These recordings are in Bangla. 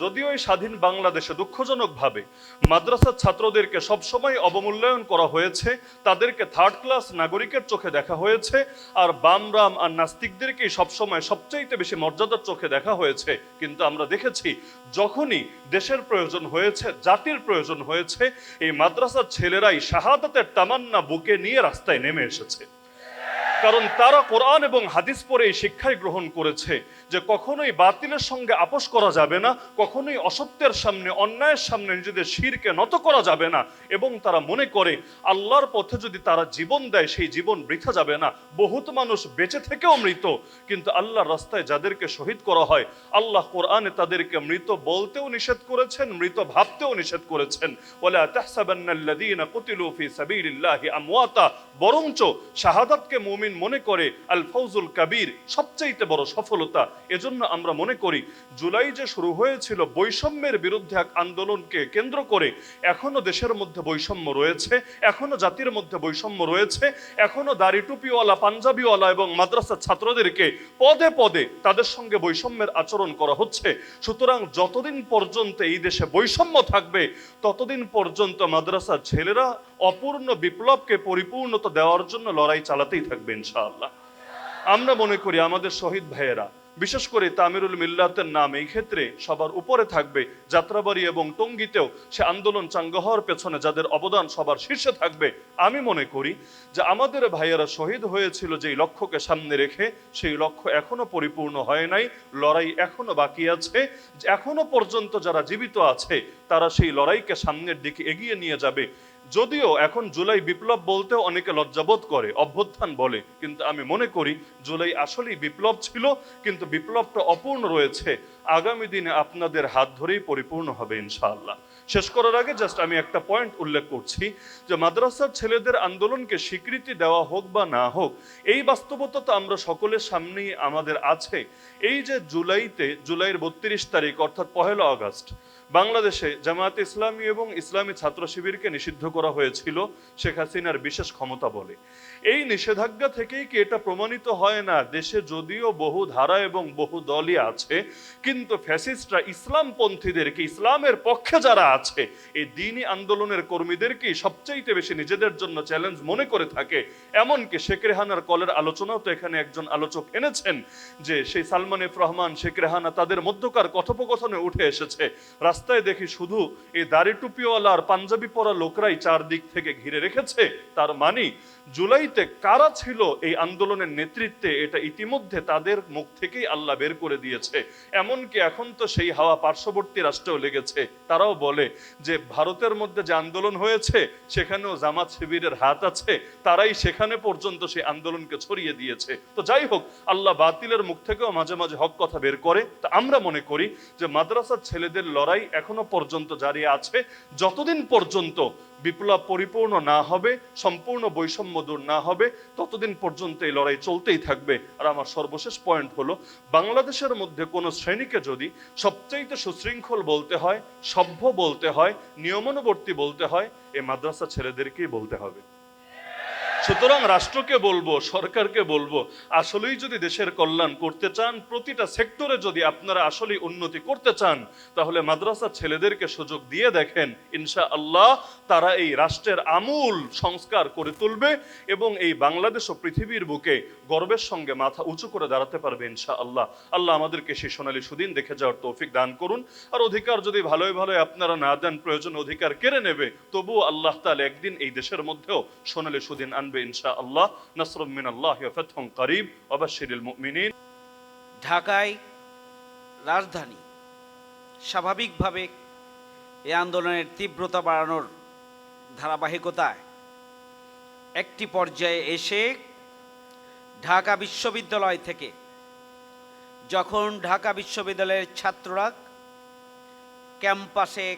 যদিও এই স্বাধীন বাংলাদেশে দুঃখজনকভাবে মাদ্রাসার ছাত্রদেরকে সবসময় অবমূল্যায়ন করা হয়েছে, তাদেরকে থার্ড ক্লাস নাগরিকের চোখে দেখা হয়েছে, আর বামরাম আর নাস্তিকদেরকেই সবসময় সবচাইতে বেশি মর্যাদার চোখে দেখা হয়েছে। কিন্তু আমরা দেখেছি যখনই দেশের প্রয়োজন হয়েছে, জাতির প্রয়োজন হয়েছে, এই মাদ্রাসার ছেলেরাই শাহাদাতের তামান্না বুকে নিয়ে রাস্তায় নেমে এসেছে। কারণ তারা কোরআন এবং হাদিস পড়ে এই শিক্ষাই গ্রহণ করেছে যে কখনোই বাতিলের সঙ্গে আপোষ করা যাবে না, কখনোই অসত্যের সামনে, অন্যায়ের সামনে নিজেদের শিরকে নত করা যাবে না। এবং তারা মনে করে আল্লাহর পথে যদি তারা জীবন দেয় সেই জীবন বৃথা যাবে না। বহুত মানুষ বেঁচে থেকেও মৃত, কিন্তু আল্লাহর রাস্তায় যাদেরকে শহীদ করা হয়, আল্লাহ কোরআনে তাদেরকে মৃত বলতেও নিষেধ করেছেন, মৃত ভাবতেও নিষেধ করেছেন। ওয়ালা তাহসাবান্নাল্লাযীনা কুতিলু ফি সাবিলিল্লাহি আমওয়াতা, বরঞ্চ শাহাদাতকে মুমিন মনে করে আল ফৌজুল কাবীর, সবচাইতে বড় সফলতা। এজন্য আমরা মনে করি জুলাই যে শুরু হয়েছিল বৈষম্যের বিরুদ্ধে এক আন্দোলনকে কেন্দ্র করে, এখনো দেশের মধ্যে বৈষম্য রয়েছে, এখনো জাতির মধ্যে বৈষম্য রয়েছে, এখনো দাড়ি টুপিওয়ালা, পাঞ্জাবিওয়ালা এবং মাদ্রাসার ছাত্রদেরকে পদে পদে তাদের সঙ্গে বৈষম্যের আচরণ করা হচ্ছে। সুতরাং যতদিন পর্যন্ত এই দেশে বৈষম্য থাকবে, ততদিন পর্যন্ত মাদ্রাসার ছেলেরা অপূর্ণ বিপ্লবকে পরিপূর্ণতা দেওয়ার জন্য লড়াই চালাতেই থাকবে ইনশাআল্লাহ। আমরা মনে করি আমাদের শহীদ ভাইয়েরা, বিশেষ করে তামিরুল মিল্লাতের নাম এই ক্ষেত্রে সবার উপরে থাকবে। যাত্রাবাড়ি এবং টঙ্গীতেও সে আন্দোলন চাঙ্গা হওয়ার পেছনে যাদের অবদান সবার শীর্ষে থাকবে। আমি মনে করি যে আমাদের ভাইয়েরা শহীদ হয়েছিল যেই লক্ষ্যকে সামনে রেখে, সেই লক্ষ্য এখনো পরিপূর্ণ হয় নাই, লড়াই এখনো বাকি আছে। এখনো পর্যন্ত যারা জীবিত আছে তারা সেই লড়াইকে সামনের দিকে এগিয়ে নিয়ে যাবে। যদিও এখন জুলাই বিপ্লব বলতে অনেকে লজ্জাবোধ করে, অভ্যুত্থান বলে, কিন্তু আমি মনে করি জুলাই আসলেই বিপ্লব ছিল, কিন্তু বিপ্লবটা অপূর্ণ রয়েছে। আগামী দিনে আপনাদের হাত ধরেই পরিপূর্ণ হবে ইনশাআল্লাহ। শেষ করার আগে জাস্ট আমি একটা পয়েন্ট উল্লেখ করছি যে মাদ্রাসার ছেলেদের আন্দোলনকে স্বীকৃতি দেওয়া হোক বা না হোক, এই বাস্তবতা তো আমরা সকলের সামনেই আমাদের আছে। এই যে জুলাইয়ের 32 তারিখ অর্থাৎ 1 আগস্ট বাংলাদেশে জামায়াতে ইসলামী এবং ইসলামী ছাত্র শিবিরকে নিষিদ্ধ করা হয়েছিল শেখ হাসিনার বিশেষ ক্ষমতা বলে। এই নিষেধাজ্ঞা থেকেই কি এটা প্রমাণিত হয় না দেশে যদিও বহু ধারা এবং বহু দলই আছে, কিন্তু ফ্যাসিস্টরা ইসলামপন্থীদেরকে, ইসলামের পক্ষে যারা আছে, এই দ্বীনি আন্দোলনের কর্মীদেরকেই সবচাইতে বেশি নিজেদের জন্য চ্যালেঞ্জ মনে করে থাকে। এমনকি শেখ রেহানার কলের আলোচনাও তো এখানে একজন আলোচক এনেছেন যে সেই সালমান এফ রহমান, শেখ রেহানা, তাদের মধ্যকার কথোপকথনে উঠে এসেছে, রাস্তায় দেখি শুধু এই দাড়ি টুপিওয়ালা আর পাঞ্জাবি পরা লোকরাই চারদিক থেকে ঘিরে রেখেছে। তার মানে জুলাইতে কারা ছিল এই আন্দোলনের নেতৃত্বে, এটা ইতিমধ্যে তাদের মুখ থেকেই আল্লাহ বের করে দিয়েছে। এমনকি এখন তো সেই হাওয়া পার্শ্ববর্তী রাষ্ট্রেও লেগেছে। তারাও বলে যে ভারতের মধ্যে যে আন্দোলন হয়েছে সেখানেও জামাত শিবিরের হাত আছে, তারাই সেখানে পর্যন্ত সেই আন্দোলনকে ছড়িয়ে দিয়েছে। তো যাই হোক, আল্লাহ বাতিলের মুখ থেকেও মাঝে মাঝে হক কথা বের করে। তা আমরা মনে করি যে মাদ্রাসার ছেলেদের লড়াই এখনো পর্যন্ত জারি আছে। যতদিন পর্যন্ত বিপ্লব পরিপূর্ণ না হবে, সম্পূর্ণ বৈষম্য দূর না হবে, ততদিন পর্যন্ত এই লড়াই চলতেই থাকবে। আর আমার সর্বশেষ পয়েন্ট হলো, বাংলাদেশের মধ্যে কোনো শ্রেণীকে যদি সবচাইতে সুশৃঙ্খল বলতে হয়, সভ্য বলতে হয়, নিয়মানুবর্তী বলতে হয়, এই মাদ্রাসা ছেলেদেরকেই বলতে হবে। সুতরাং রাষ্ট্রকে বলবো, সরকারকে বলবো, আসলেই যদি দেশের কল্যাণ করতে চান, প্রতিটা সেক্টরে যদি আপনারা আসলেই উন্নতি করতে চান, তাহলে মাদ্রাসা ছেলেদেরকে সুযোগ দিয়ে দেখেন, ইনশাআল্লাহ তারা এই রাষ্ট্রের আমূল সংস্কার করে তুলবে এবং এই বাংলাদেশ ও পৃথিবীর বুকে গর্বের সঙ্গে মাথা উঁচু করে দাঁড়াতে পারবে ইনশাআল্লাহ। আল্লাহ আমাদেরকে সেই সোনালী সুদিন দেখে যাওয়ার তৌফিক দান করুন। আর অধিকার যদি ভালোই ভালোই আপনারা না দেন, প্রয়োজন অধিকার কেড়ে নেবে, তবুও আল্লাহ তাআলা একদিন এই দেশের মধ্যেও সোনালী সুদিন আনবে ইনশাআল্লাহ। নাসরুম মিনাল্লাহি ওয়া ফাতহুন করিব ওয়া বাশশিরিল মুমিনিন। ঢাকায় রাজধানী স্বাভাবিকভাবে এই আন্দোলনের তীব্রতা বাড়ানোর ধারাবাহিকতায় একটি পর্যায়ে এসে ঢাকা বিশ্ববিদ্যালয় থেকে, যখন ঢাকা বিশ্ববিদ্যালয়ের ছাত্ররা ক্যাম্পাসে,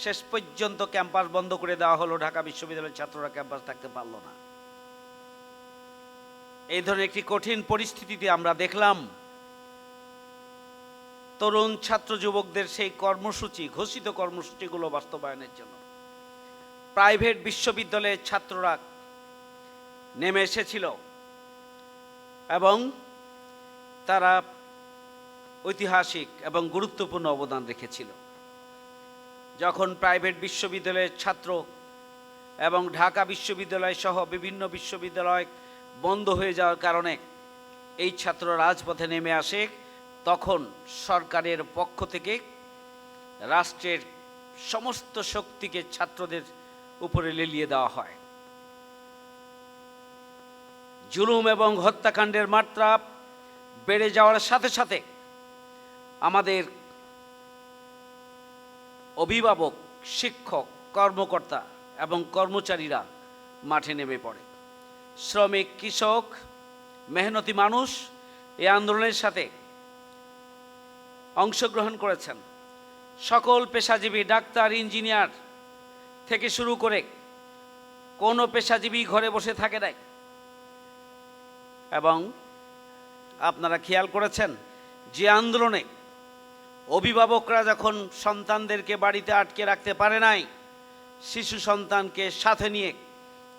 শেষ পর্যন্ত ক্যাম্পাস বন্ধ করে দেওয়া হলো, ঢাকা বিশ্ববিদ্যালয়ের ছাত্ররা ক্যাম্পাস থাকতে পারল না। এই ধরনের একটি কঠিন পরিস্থিতিতে আমরা দেখলাম তরুণ ছাত্র যুবকদের সেই কর্মসূচি, ঘোষিত কর্মসূচিগুলো বাস্তবায়নের জন্য প্রাইভেট বিশ্ববিদ্যালয়ের ছাত্ররা নেমে এসেছিল এবং তারা ঐতিহাসিক এবং গুরুত্বপূর্ণ অবদান রেখেছিল। যখন প্রাইভেট বিশ্ববিদ্যালয়ের ছাত্র এবং ঢাকা বিশ্ববিদ্যালয় সহ বিভিন্ন বিশ্ববিদ্যালয় বন্ধ হয়ে যাওয়ার কারণে এই ছাত্র রাজপথে নেমে আসে, তখন সরকারের পক্ষ থেকে রাষ্ট্রের সমস্ত শক্তিকে ছাত্রদের উপরে লেলিয়ে দেওয়া হয়। জুলুম এবং হত্যাকাণ্ডের মাত্রা বেড়ে যাওয়ার সাথে সাথে আমাদের অভিভাবক, শিক্ষক, কর্মকর্তা এবং কর্মচারীরা মাঠে নেমে পড়ে। শ্রমিক, কৃষক, মেহনতি মানুষ এই আন্দোলনের সাথে অংশগ্রহণ করেছেন। সকল পেশাজীবী, ডাক্তার, ইঞ্জিনিয়ার থেকে শুরু করে কোনো পেশাজীবী ঘরে বসে থাকে নাই। এবং আপনারা খেয়াল করেছেন যে আন্দোলনে অভিভাবকরা যখন সন্তানদেরকে বাড়িতে আটকে রাখতে পারে নাই, শিশু সন্তানকে সাথে নিয়ে,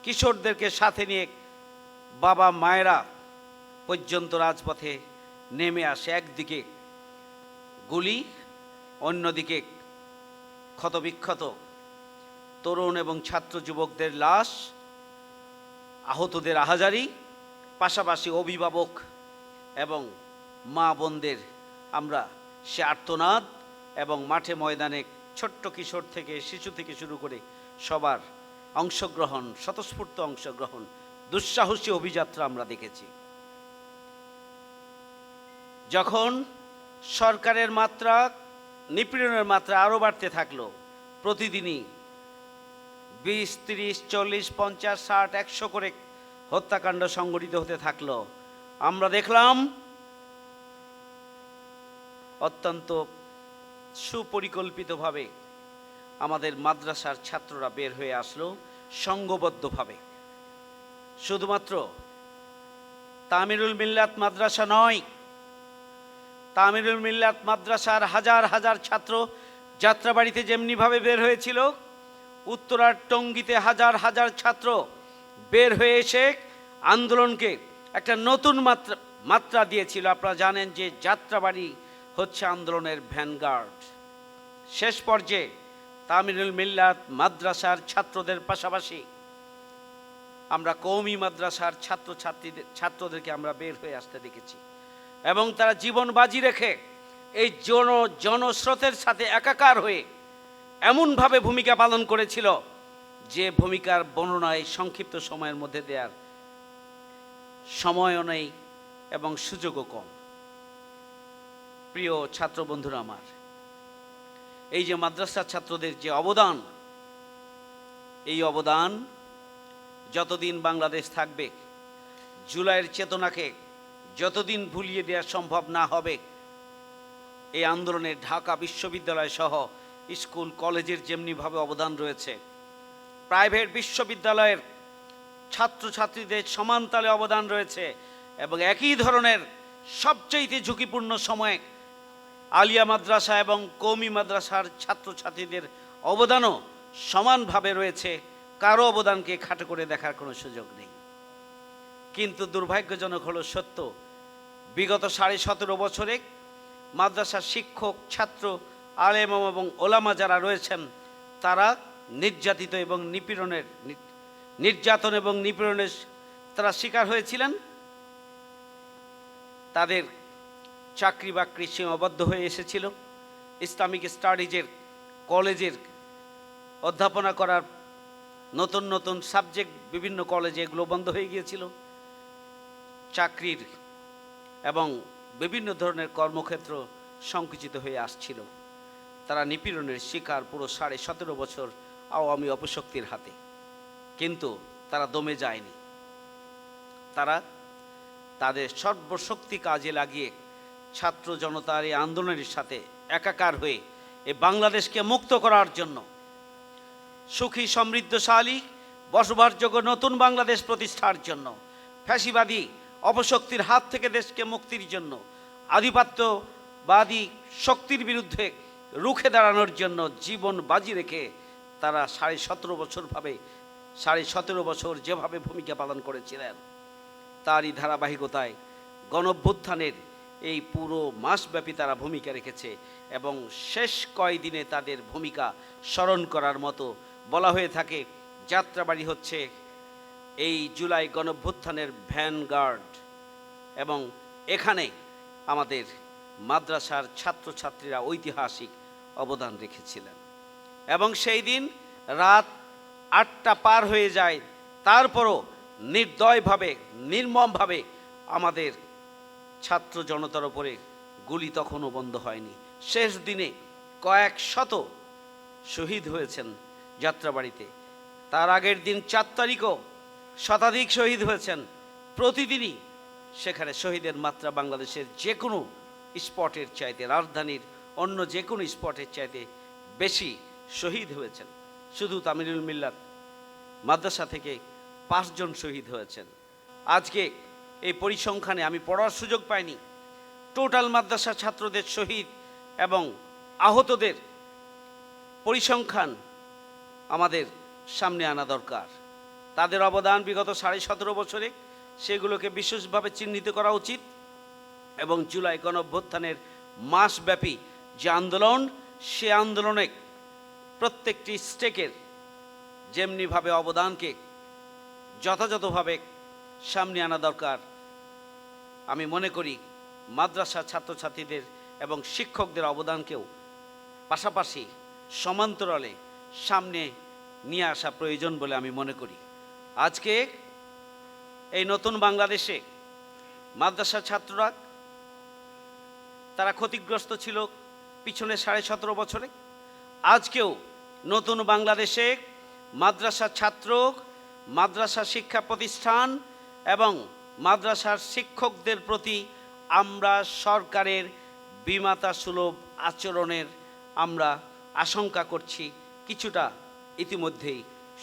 কিশোরদেরকে সাথে নিয়ে বাবা মায়েরা পর্যন্ত রাজপথে নেমে আসে। একদিকে গুলি, অন্যদিকে ক্ষতবিক্ষত তরুণ এবং ছাত্র যুবকদের লাশ, আহতদের আহাজারি, পাশাপাশি অভিভাবক এবং মা বোনদের আমরা সে আর্তনাদ এবং মাঠে ময়দানে ছোট্ট কিশোর থেকে শিশু থেকে শুরু করে সবার অংশগ্রহণ, স্বতঃস্ফূর্ত অংশগ্রহণ, দুঃসাহসী অভিযাত্রা আমরা দেখেছি। যখন সরকারের মাত্রা, নিপীড়নের মাত্রা আরও বাড়তে থাকলো, প্রতিদিনই 20, 30, 40, 50, 60, 100 করে হত্যাকাণ্ড সংঘটিত হতে থাকলো, আমরা দেখলাম অত্যন্ত সুপরিকল্পিতভাবে আমাদের মাদ্রাসার ছাত্ররা বের হয়ে আসলো সংঘবদ্ধভাবে। শুধুমাত্র তামিরুল মিল্লাত মাদ্রাসা নয়, তামিরুল মিল্লাত মাদ্রাসার হাজার হাজার ছাত্র যাত্রাবাড়িতে যেমনিভাবে বের হয়েছিল, উত্তরার টঙ্গীতে হাজার হাজার ছাত্র বের হয়ে এসে আন্দোলনকে একটা নতুন মাত্রা দিয়েছিল। আপনারা জানেন যে যাত্রাবাড়ি হচ্ছে আন্দোলনের ভ্যানগার্ড। শেষ পর্যায়ে তামিরুল মিল্লাত মাদ্রাসার ছাত্রদের পাশাপাশি আমরা কওমি মাদ্রাসার ছাত্রদেরকে আমরা বের হয়ে আসতে দেখেছি, এবং তারা জীবন বাজি রেখে এই জনস্রোতের সাথে একাকার হয়ে এমনভাবে ভূমিকা পালন করেছিল যে ভূমিকার বর্ণনায় সংক্ষিপ্ত সময়ের মধ্যে দেওয়ার সময়ও নেই এবং সুযোগও কম। প্রিয় ছাত্র বন্ধুরা আমার, এই যে মাদ্রাসার ছাত্রদের যে অবদান, এই অবদান যতদিন বাংলাদেশ থাকবে, জুলাইয়ের চেতনাকে যতদিন ভুলিয়ে দেওয়া সম্ভব না হবে, এই আন্দোলনে ঢাকা বিশ্ববিদ্যালয় সহ স্কুল কলেজের যেমনিভাবে অবদান রয়েছে, প্রাইভেট বিশ্ববিদ্যালয়ের ছাত্রছাত্রীদের সমানতালে অবদান রয়েছে, এবং একই ধরনের সবচেয়ে ঝুঁকিপূর্ণ সময়ে আলিয়া মাদ্রাসা এবং কওমি মাদ্রাসার ছাত্রছাত্রীদের অবদানও সমানভাবে রয়েছে। কারো অবদানকে খাটো করে দেখার কোনো সুযোগ নেই। কিন্তু দুর্ভাগ্যজনক হলো সত্য, বিগত 17.5 বছরে মাদ্রাসার শিক্ষক, ছাত্র, আলেম এবং ওলামা যারা রয়েছেন, তারা নির্যাতিত এবং নির্যাতন এবং নিপীড়নের তারা শিকার হয়েছিলেন। তাদের চাকরি বাকরি সীমাবদ্ধ হয়ে এসেছিল। ইসলামিক স্টাডিজের কলেজের অধ্যাপনা করার নতুন নতুন সাবজেক্ট বিভিন্ন কলেজে এগুলো বন্ধ হয়ে গিয়েছিল। চাকরির এবং বিভিন্ন ধরনের কর্মক্ষেত্র সংকুচিত হয়ে আসছিল। তারা নিপীড়নের শিকার পুরো 17.5 বছর আওয়ামী অপশক্তির হাতে। কিন্তু তারা দমে যায়নি। তারা তাদের সর্বশক্তি কাজে লাগিয়ে ছাত্র জনতার এই আন্দোলনের সাথে একাকার হয়ে এই বাংলাদেশকে মুক্ত করার জন্য, সুখী, সমৃদ্ধশালী, বসবাসযোগ্য নতুন বাংলাদেশ প্রতিষ্ঠার জন্য, ফ্যাসিবাদী অপশক্তির হাত থেকে দেশকে মুক্তির জন্য, আধিপত্যবাদী শক্তির বিরুদ্ধে রুখে দাঁড়ানোর জন্য জীবন বাজি রেখে তারা 17.5 বছর যেভাবে ভূমিকা পালন করেছিলেন, তারই ধারাবাহিকতায় গণঅভ্যুত্থানের এই পুরো মাসব্যাপী তারা ভূমিকা রেখেছে এবং শেষ কয়দিনে তাদের ভূমিকা স্মরণ করার মতো বলা হয়ে থাকে যাত্রাবাড়ি হচ্ছে এই জুলাই গণঅভ্যুত্থানের ভ্যানগার্ড এবং এখানে আমাদের মাদ্রাসার ছাত্রছাত্রীরা ঐতিহাসিক অবদান রেখেছিলেন এবং সেই দিন রাত 8টা পার হয়ে যায়, তারপরও নির্দয়ভাবে নির্মমভাবে আমাদের ছাত্র জনতার উপরে গুলি তখনও বন্ধ হয়নি। শেষ দিনে কয়েক শত শহীদ হয়েছেন যাত্রাবাড়িতে। তার আগের দিন 4 তারিখও শতাধিক শহীদ হয়েছেন। প্রতিদিনই সেখানে শহীদের মাত্রা বাংলাদেশের যে কোনো স্পটের চাইতে, রাজধানীর অন্য যে কোনো স্পটের চাইতে বেশি শহীদ হয়েছেন। শুধু তামিরুল মিল্লাত মাদ্রাসা থেকে 5 জন শহীদ হয়েছেন। আজকে এই পরিসংখ্যানে আমি পড়ার সুযোগ পাইনি। টোটাল মাদ্রাসা ছাত্রদের শহীদ এবং আহতদের পরিসংখ্যান আমাদের সামনে আনা দরকার। তাদের অবদান বিগত 17.5 বছরে সেগুলোকে বিশেষভাবে চিহ্নিত করা উচিত এবং জুলাই গণঅভ্যুত্থানের মাসব্যাপী যে আন্দোলন, সে আন্দোলনে প্রত্যেকটি স্টেকের যেমনিভাবে অবদানকে যথাযথভাবে সামনে আনা দরকার। আমি মনে করি মাদ্রাসা ছাত্রছাত্রীদের এবং শিক্ষকদের অবদানকেও পাশাপাশি সমান্তরালে সামনে নিয়ে আসা প্রয়োজন বলে আমি মনে করি। আজকে এই নতুন বাংলাদেশে মাদ্রাসা ছাত্ররা তারা ক্ষতিগ্রস্ত ছিল পিছনে 17.5 বছরে। আজকেও নতুন বাংলাদেশে মাদ্রাসা ছাত্র, মাদ্রাসা শিক্ষা প্রতিষ্ঠান এবং মাদ্রাসার শিক্ষকদের প্রতি আমরা সরকারের বিমাতা সুলভ আচরণের আমরা আশঙ্কা করছি কিছুটা ইতিমধ্যেই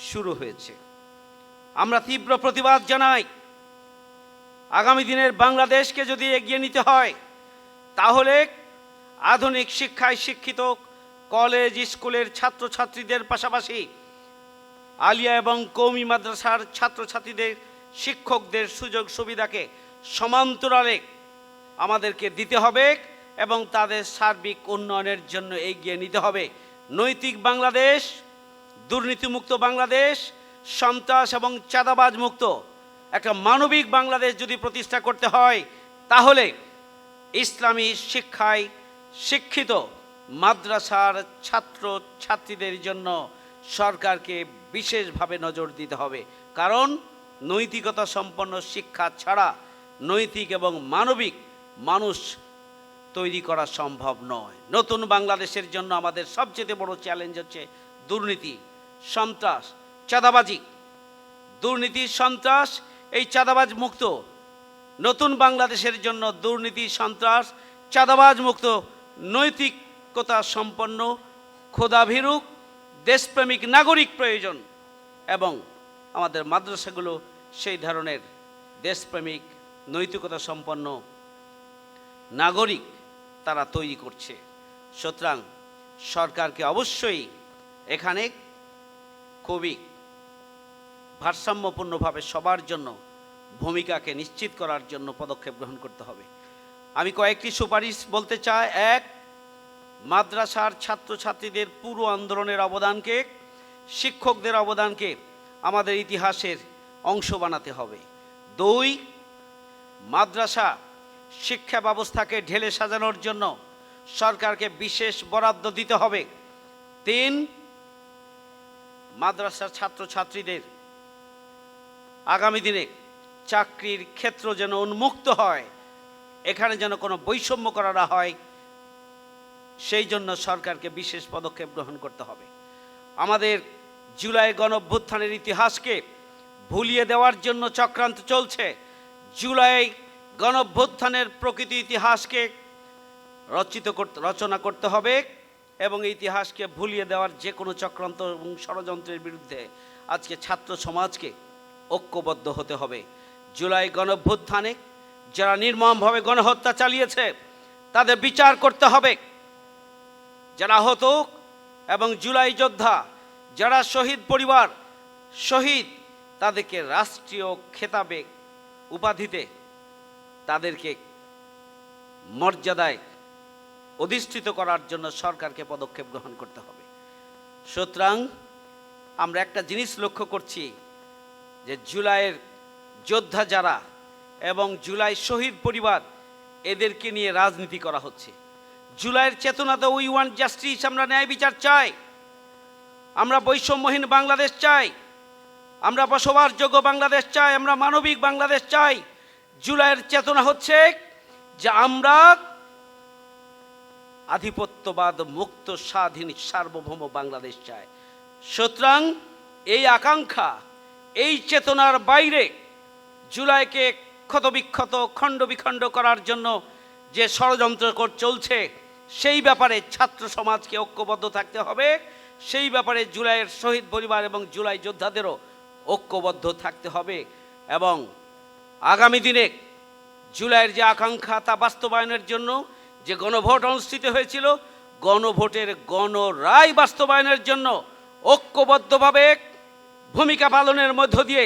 শুরু হয়েছে। আমরা তীব্র প্রতিবাদ জানাই। আগামী দিনের বাংলাদেশকে যদি এগিয়ে নিতে হয় তাহলে আধুনিক শিক্ষায় শিক্ষিত কলেজ স্কুলের ছাত্রছাত্রীদের পাশাপাশি আলিয়া এবং কওমি মাদ্রাসার ছাত্রছাত্রীদের শিক্ষকদের সুযোগ সুবিধাকে সমান্তরালে আমাদেরকে দিতে হবে এবং তাদের সার্বিক উন্নয়নের জন্য এগিয়ে নিতে হবে। নৈতিক বাংলাদেশ, দুর্নীতিমুক্ত বাংলাদেশ, সন্ত্রাস এবং চাঁদাবাজ মুক্ত একটা মানবিক বাংলাদেশ যদি প্রতিষ্ঠা করতে হয় তাহলে ইসলামী শিক্ষায় শিক্ষিত মাদ্রাসার ছাত্র ছাত্রীদের জন্য সরকারকে বিশেষভাবে নজর দিতে হবে। কারণ নৈতিকতা সম্পন্ন শিক্ষা ছাড়া নৈতিক এবং মানবিক মানুষ তৈরি করা সম্ভব নয়। নতুন বাংলাদেশের জন্য আমাদের সবচেয়ে বড় চ্যালেঞ্জ হচ্ছে দুর্নীতি, সন্ত্রাস, চাঁদাবাজি। দুর্নীতি, সন্ত্রাস, এই চাঁদাবাজ মুক্ত নতুন বাংলাদেশের জন্য দুর্নীতি, সন্ত্রাস, চাঁদাবাজ মুক্ত নৈতিকতা সম্পন্ন খোদাভীরু দেশপ্রেমিক নাগরিক প্রয়োজন এবং আমাদের মাদ্রাসাগুলো সেই ধরনের দেশপ্রেমিক নৈতিকতা সম্পন্ন নাগরিক তারা তৈরি করছে। সুতরাং সরকারকে অবশ্যই এখানে খুবই ভারসাম্যপূর্ণভাবে সবার জন্য ভূমিকাকে নিশ্চিত করার জন্য পদক্ষেপ গ্রহণ করতে হবে। আমি কয়েকটি সুপারিশ বলতে চাই। 1, মাদ্রাসার ছাত্রছাত্রীদের পুরো আন্দোলনের অবদানকে, শিক্ষকদের অবদানকে আমাদের ইতিহাসের অংশ বানাতে হবে। 2, মাদ্রাসা শিক্ষা ব্যবস্থাকে ঢেলে সাজানোর জন্য সরকারকে বিশেষ বরাদ্দ দিতে হবে। 3, মাদ্রাসার ছাত্রছাত্রীদের আগামী দিনে চাকরির ক্ষেত্র যেন উন্মুক্ত হয়, এখানে যেন কোনো বৈষম্য করা না হয়, সেই জন্য সরকারকে বিশেষ পদক্ষেপ গ্রহণ করতে হবে। আমাদের জুলাই গণঅভ্যুত্থানের ইতিহাসকে ভুলিয়ে দেওয়ার জন্য চক্রান্ত চলছে। জুলাই গণঅভ্যুত্থানের প্রকৃত ইতিহাসকে রচনা করতে হবে এবং ইতিহাসকে ভুলিয়ে দেওয়ার যে কোনো চক্রান্ত এবং ষড়যন্ত্রের বিরুদ্ধে আজকে ছাত্র সমাজকে ঐক্যবদ্ধ হতে হবে। জুলাই গণঅভ্যুত্থানে যারা নির্মমভাবে গণহত্যা চালিয়েছে তাদের বিচার করতে হবে। যারা আহত এবং জুলাই যোদ্ধা, যারা শহীদ পরিবার, শহীদ, তাদেরকে রাষ্ট্রীয় খেতাবে উপাধিতে তাদেরকে মর্যাদায় অধিষ্ঠিত করার জন্য সরকারকে পদক্ষেপ গ্রহণ করতে হবে। সুতরাং আমরা একটা জিনিস লক্ষ্য করছি যে জুলাইয়ের যোদ্ধা যারা এবং জুলাই শহীদ পরিবার, এদেরকে নিয়ে রাজনীতি করা হচ্ছে। জুলাইয়ের চেতনা তো উই ওয়ান্ট জাস্টিস, আমরা ন্যায় বিচার চাই, আমরা বৈষম্যহীন বাংলাদেশ চাই, আমরা বসবাসযোগ্য বাংলাদেশ চাই, আমরা মানবিক বাংলাদেশ চাই। জুলাইয়ের চেতনা হচ্ছে যে আমরা আধিপত্যবাদ মুক্ত স্বাধীন সার্বভৌম বাংলাদেশ চাই। সুতরাং এই আকাঙ্ক্ষা, এই চেতনার বাইরে জুলাইকে ক্ষতবিক্ষত খণ্ড বিখণ্ড করার জন্য যে ষড়যন্ত্র চলছে, সেই ব্যাপারে ছাত্র সমাজকে ঐক্যবদ্ধ থাকতে হবে। সেই ব্যাপারে জুলাইয়ের শহীদ পরিবার এবং জুলাই যোদ্ধাদেরও ঐক্যবদ্ধ থাকতে হবে এবং আগামী দিনে জুলাইয়ের যে আকাঙ্ক্ষা তা বাস্তবায়নের জন্য যে গণভোট অনুষ্ঠিত হয়েছিল, গণভোটের গণরায় বাস্তবায়নের জন্য ঐক্যবদ্ধভাবে ভূমিকা পালনের মধ্য দিয়ে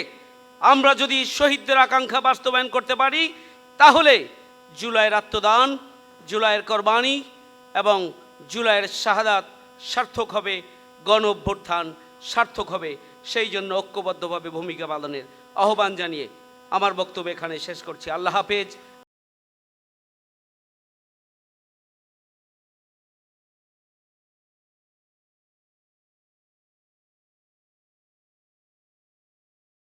আমরা যদি শহীদদের আকাঙ্ক্ষা বাস্তবায়ন করতে পারি, তাহলে জুলাইয়ের আত্মদান, জুলাইয়ের কোরবানি এবং জুলাইয়ের শাহাদাত সার্থক হবে, গণ অভ্যুত্থান সার্থক হবে। সেই জন্য ঐক্যবদ্ধভাবে ভূমিকা পালনের আহ্বান জানিয়ে আমার বক্তব্য এখানে শেষ করছি। আল্লাহ হাফেজ।